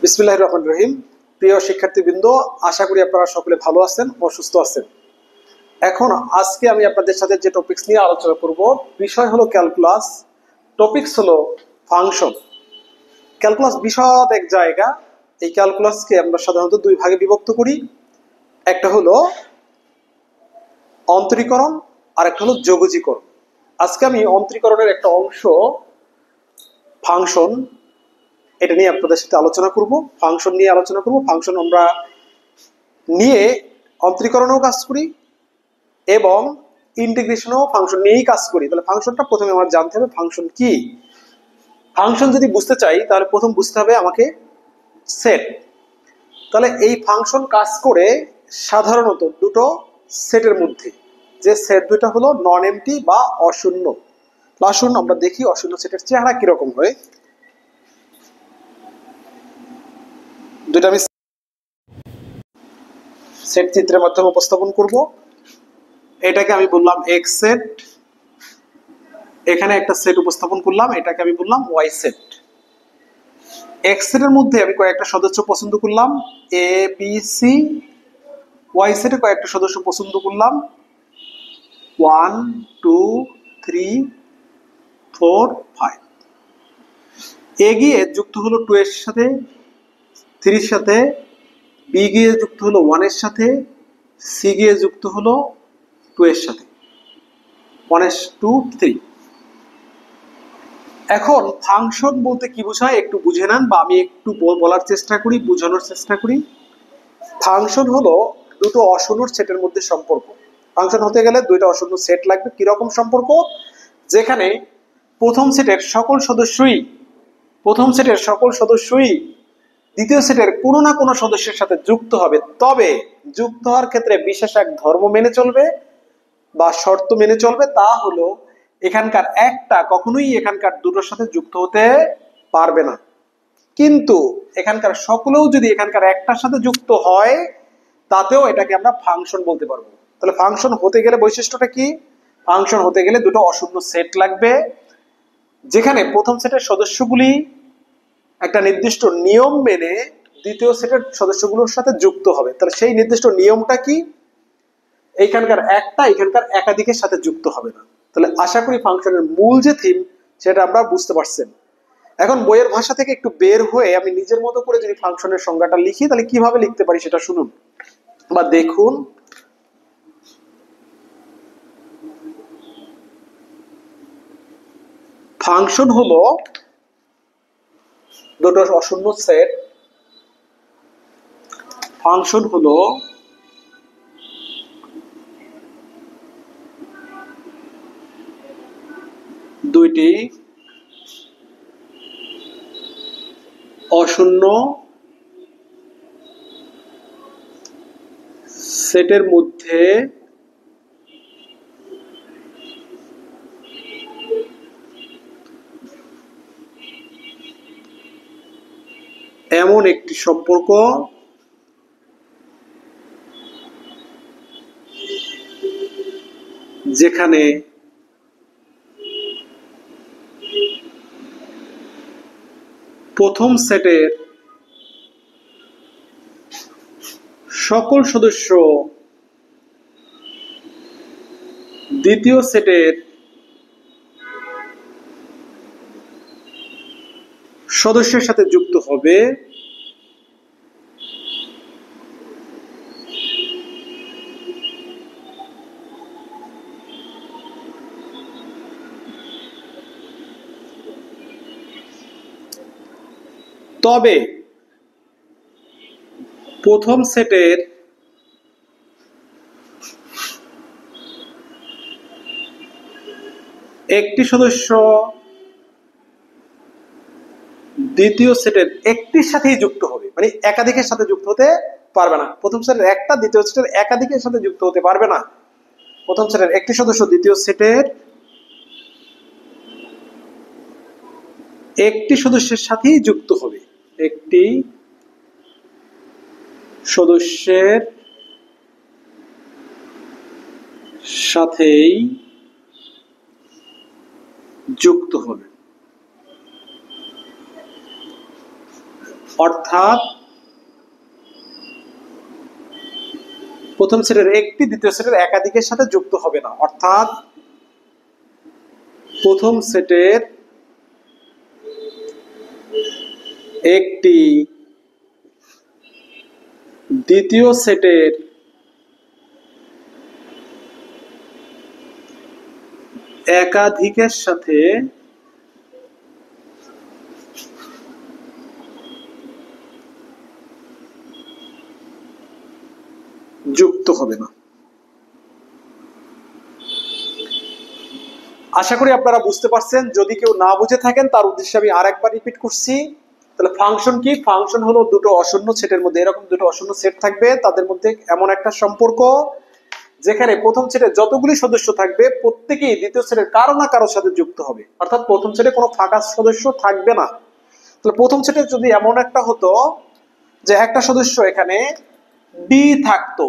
বিসমিল্লাহির রহমানির রহিম। প্রিয় শিক্ষার্থীবৃন্দ, আশা করি আপনারা সকলে ভালো আছেন ও সুস্থ আছেন। এখন আজকে আমি আপনাদের সাথে যে টপিকস নিয়ে আলোচনা করব, বিষয় হলো ক্যালকুলাস, টপিকস হলো ফাংশন। ক্যালকুলাস বিশদ এক জায়গা। এই ক্যালকুলাসকে আমরা সাধারণত দুই ভাগে বিভক্ত করি। একটা হলো অন্তরীকরণ আর একটা হলো যোগজীকরণ। আজকে আমি অন্তরীকরণের একটা অংশ ফাংশন, এটা নিয়ে আপনাদের সাথে আলোচনা করব। ফাংশন নিয়ে আলোচনা করব। ফাংশন আমরা নিয়ে অন্তরীকরণেও কাজ করি এবং ইন্টিগ্রেশনেও ফাংশন নিয়েই কাজ করি। তাহলে ফাংশনটা প্রথমে আমার জানতে হবে ফাংশন কি। ফাংশন যদি বুঝতে চাই তাহলে প্রথম বুঝতে হবে আমাকে সেট। তাহলে এই ফাংশন কাজ করে সাধারণত দুটো সেটের মধ্যে, যে সেট দুটো হলো নন এমটি বা অশূন্য। আসুন আমরা দেখি অশূন্য সেটের চেহারা কিরকম হয়। দুটো আমি সেট চিত্রের মাধ্যমে উপস্থাপন করব। এটাকে আমি বললাম এক্স সেট, এখানে একটা সেট উপস্থাপন করলাম, এটাকে আমি বললাম ওয়াই সেট। এক্স সেটের মধ্যে আমি কয়েকটা সদস্য পছন্দ করলাম, এ বি সি। ওয়াই সেটে কয়েকটা সদস্য পছন্দ করলাম, 1 2 3 4 5। এ গিয়ে যুক্ত হলো 2 এর সাথে, 3 এর সাথে, বি গিয়ে যুক্ত হলো 1 এর সাথে, সি গিয়ে যুক্ত হলো 2 এর সাথে, 1 2 3। এখন ফাংশন বলতে কি বোঝায় একটু বুঝে নেন, বা আমি একটু বলার চেষ্টা করি, বোঝানোর চেষ্টা করি। ফাংশন হলো দুটো অশূন্য সেটের মধ্যে সম্পর্ক। ফাংশন হতে গেলে দুইটা অশূন্য সেট লাগবে। কিরকম সম্পর্ক? যেখানে প্রথম সেটের সকল সদস্যই দ্বিতীয় সেটের কোনো না কোনো সদস্যের সাথে যুক্ত হবে। তবে যুক্ত হওয়ার ক্ষেত্রে বিশেষ এক ধর্ম মেনে চলবে বা শর্ত মেনে চলবে। তা হলো এখানকার একটা কখনোই এখানকার দুটোর সাথে যুক্ত হতে পারবে না। কিন্তু এখানকার সকলেও যদি এখানকার একটার সাথে যুক্ত হয়, তাতেও এটাকে আমরা ফাংশন বলতে পারবো। তাহলে ফাংশন হতে গেলে বৈশিষ্ট্যটা কি? ফাংশন হতে গেলে দুটো অশূন্য সেট লাগবে, যেখানে প্রথম সেটের সদস্যগুলি একটা নির্দিষ্ট নিয়ম মেনে দ্বিতীয় সেটের সদস্যগুলোর সাথে যুক্ত হবে। তাহলে সেই নির্দিষ্ট নিয়মটা কি? এইখানকার একটা এখানকার একাধিকের সাথে যুক্ত হবে না। তাহলে আশা করি ফাংশনের মূল যে থিম সেটা আমরা বুঝতে পারছেন। এখন বইয়ের ভাষা থেকে একটু বের হয়ে আমি নিজের মতো করে যদি ফাংশনের সংজ্ঞাটা লিখি, তাহলে কিভাবে লিখতে পারি সেটা শুনুন বা দেখুন। ফাংশন হলো দুটো অশূন্য সেট। ফাংশন হলো দুইটি অশূন্য সেটের মধ্যে এমন একটি সম্পর্ক যেখানে প্রথম সেটের সকল সদস্য দ্বিতীয় সেটের সদস্যের সাথে যুক্ত হবে, তবে প্রথম সেটের একটি সদস্য দ্বিতীয় সেটের একটির সাথেই যুক্ত হবে, মানে একাধিকের সাথে যুক্ত হতে পারবে না। প্রথম সেটের একটা দ্বিতীয় সেটের একাধিকের সাথে যুক্ত হতে পারবে না। প্রথম সেটের একটি সদস্য দ্বিতীয় সেটের একটি সদস্যের সাথেই যুক্ত হবে, একটি সদস্যের সাথেই যুক্ত হবে। অর্থাৎ প্রথম সেটের একটি দ্বিতীয় সেটের একাধিকের সাথে যুক্ত হবে না। অর্থাৎ প্রথম সেটের একটি দ্বিতীয় সেটের একাধিকের সাথে যুক্ত হবে না। আশা করি আপনারা বুঝতে পারছেন। যদি কেউ না বুঝে থাকেন তার উদ্দেশ্যে আমি আরেকবার রিপিট করছি। তাহলে ফাংশন কি? ফাংশন হলো দুটো অশূন্য সেটের মধ্যে, এরকম দুটো অশূন্য সেট থাকবে, তাদের মধ্যে এমন একটা সম্পর্ক যেখানে প্রথম সেটের যতগুলি সদস্য থাকবে প্রত্যেকেই দ্বিতীয় সেটের কারো না কারোর সাথে যুক্ত হবে। অর্থাৎ প্রথম সেটে কোনো ফাঁকা সদস্য থাকবে না। তাহলে প্রথম সেটে যদি এমন একটা হতো যে একটা সদস্য এখানে ডি থাকতো,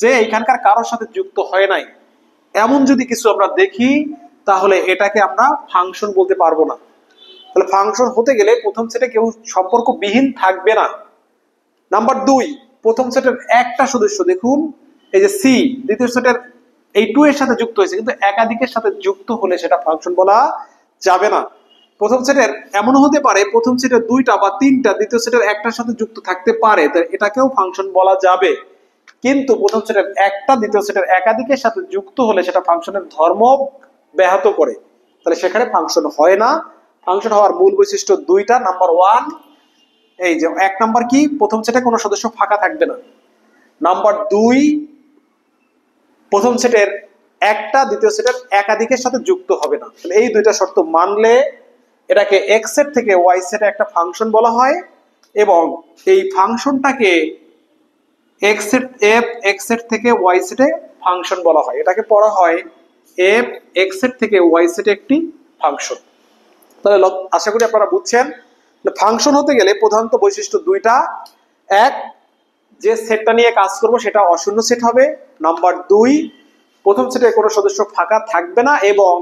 যে এখানকার কারোর সাথে যুক্ত হয় নাই, এমন যদি কিছু আমরা দেখি তাহলে এটাকে আমরা ফাংশন বলতে পারবো না। তাহলে ফাংশন হতে গেলে প্রথম সেটে কেউ সম্পর্ক বিহীন থাকবে না। নাম্বার 2, প্রথম সেটের একটা সদস্য, দেখুন এই যে সি, দ্বিতীয় সেটের এই 2 এর সাথে যুক্ত হয়েছে, কিন্তু একাধিকের সাথে যুক্ত হলে সেটা ফাংশন বলা যাবে না। প্রথম সেটের এমন হতে পারে প্রথম সেটের 2টা বা 3টা দ্বিতীয় সেটের একটার সাথে যুক্ত থাকতে পারে, এটাকেও ফাংশন বলা যাবে। কিন্তু প্রথম সেটের একটা দ্বিতীয় সেটের একাধিকের সাথে যুক্ত হলে সেটা ফাংশনের ধর্ম ব্যাহত করে, তাহলে সেখানে ফাংশন হয় না। ফাংশন হওয়ার মূল বৈশিষ্ট্য 2টা। নাম্বার 1, এই যে 1 নাম্বার কি? প্রথম সেটে কোনো সদস্য ফাঁকা থাকবে না। নাম্বার 2, প্রথম সেটের একটা দ্বিতীয় সেটের একাধিকের সাথে যুক্ত হবে না। তাহলে এই 2টা শর্ত মানলে এটাকে এক্স সেট থেকে ওয়াই সেটে একটা ফাংশন বলা হয়, এবং এই ফাংশনটাকে x set f x set থেকে ওয়াই সেটে ফাংশন বলা হয়। এটাকে পড়া হয় এফ এক্স সেট থেকে ওয়াই সেটে একটি ফাংশন। তাহলে আশা করি আপনারা বুঝছেন। ফাংশন হতে গেলে প্রধানত বৈশিষ্ট্য 2টা। 1, যে সেটটা নিয়ে কাজ করব সেটা অশূন্য সেট হবে। নাম্বার 2, প্রথম সেটে কোনো সদস্য ফাঁকা থাকবে না, এবং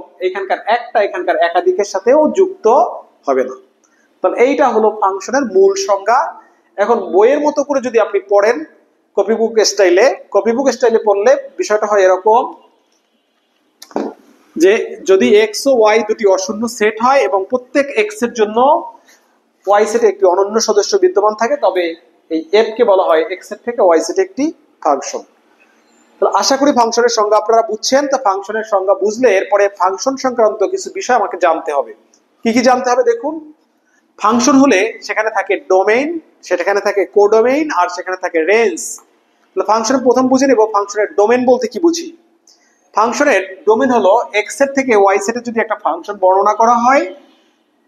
এখানকার একাধিকের সাথেও যুক্ত হবে না। তাহলে এইটা হলো ফাংশনের মূল সংজ্ঞা। এখন বইয়ের মতো করে যদি আপনি পড়েন কপিবুক স্টাইলে পড়লে বিষয়টা হয় এরকম যে যদি এক্স ও ওয়াই দুটি অশূন্য সেট হয় এবং প্রত্যেক এক্স এর জন্য ওয়াই সেটে একটি অনন্য সদস্য বিদ্যমান থাকে, তবে এই এফ কে বলা হয় এক্স সেট থেকে ওয়াই সেটে একটি ফাংশন। তাহলে আশা করি ফাংশনের সংজ্ঞা আপনারা বুঝছেন। তো ফাংশনের সংজ্ঞা বুঝলে এরপরে ফাংশন সংক্রান্ত কিছু বিষয় আমাকে জানতে হবে। কি কি জানতে হবে? দেখুন, ফাংশন হলে সেখানে থাকে ডোমেইন, সেখানে থাকে কোডোমেইন, আর সেখানে থাকে রেঞ্জ। তাহলে ফাংশনের প্রথম বুঝে নেব ফাংশনের ডোমেইন বলতে কি বুঝি। ফাংশনের ডোমেইন হলো এক্স সেট থেকে ওয়াই সেটে যদি একটা ফাংশন বর্ণনা করা হয়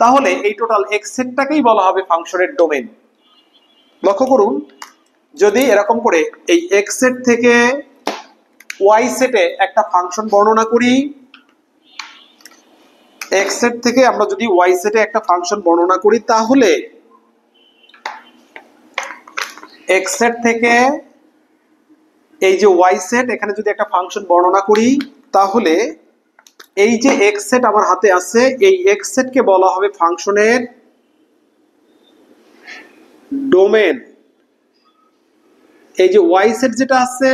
তাহলে এই টোটাল এক্স সেটটাকেই বলা হবে ফাংশনের ডোমেইন। লক্ষ্য করুন, যদি এরকম করে এই এক্স সেট থেকে ওয়াই সেটে একটা ফাংশন বর্ণনা করি, এক্স সেট থেকে আমরা যদি ওয়াই সেটে একটা ফাংশন বর্ণনা করি, তাহলে এক্স সেট থেকে এই যে ওয়াই সেট এখানে যদি একটা ফাংশন বর্ণনা করি, তাহলে এই যে এক্স সেট আমার হাতে আছে, এই এক্স সেটকে বলা হবে ফাংশনের ডোমেন। এই যে ওয়াই সেট যেটা আছে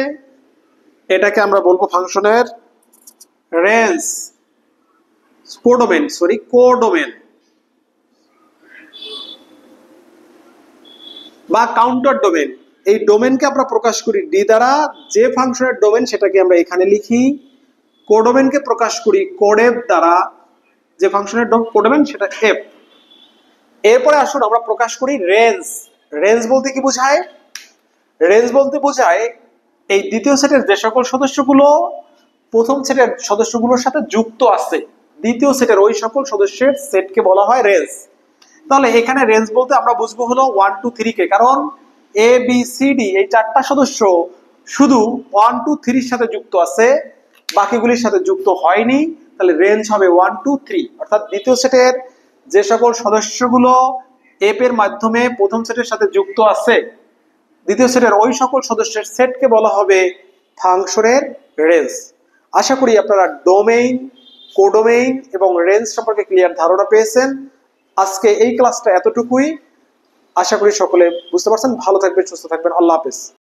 এটাকে আমরা বলবো ফাংশনের রেঞ্জ, কোডোমেন বা কাউন্টার ডোমেন। এই ডোমেনকে আমরা প্রকাশ করি ডি দ্বারা। যে ফাংশনের ডোমেন সেটাকে আমরা এখানে লিখি। কোডোমেনকে প্রকাশ করি কোডেফ দ্বারা। যে ফাংশনের কোডোমেন সেটা এফ। এরপরে আসুন আমরা প্রকাশ করি রেঞ্জ। রেঞ্জ বলতে কি বোঝায়? রেঞ্জ বলতে বোঝায় এই দ্বিতীয় সেটের যে সকল সদস্যগুলো প্রথম সেটের সদস্যগুলোর সাথে যুক্ত আছে, দ্বিতীয় সেটের ওই সকল সদস্যের সেটকে বলা হয় রেঞ্জ। তাহলে এখানে রেঞ্জ বলতে আমরা বুঝবো হলো 1 2 3 কে, কারণ এ বি সি ডি এই 4টা সদস্য শুধু 1 2 3 এর সাথে যুক্ত আছে, বাকিগুলির সাথে যুক্ত হয়নি। তাহলে রেঞ্জ হবে 1 2 3, অর্থাৎ দ্বিতীয় সেটের যে সকল সদস্যগুলো এফ এর মাধ্যমে প্রথম সেটের সাথে যুক্ত আছে, দ্বিতীয় সেটের ওই সকল সদস্যের সেটকে বলা হবে ফাংশনের রেঞ্জ। আশা করি আপনারা ডোমেইন, কোডোমেইন এবং রেঞ্জ সম্পর্কে ক্লিয়ার ধারণা পেয়েছেন। আজকে এই ক্লাসটা এতটুকুই। আশা করি সকলে বুঝতে পারছেন। ভালো থাকবেন, সুস্থ থাকবেন। আল্লাহ হাফেজ।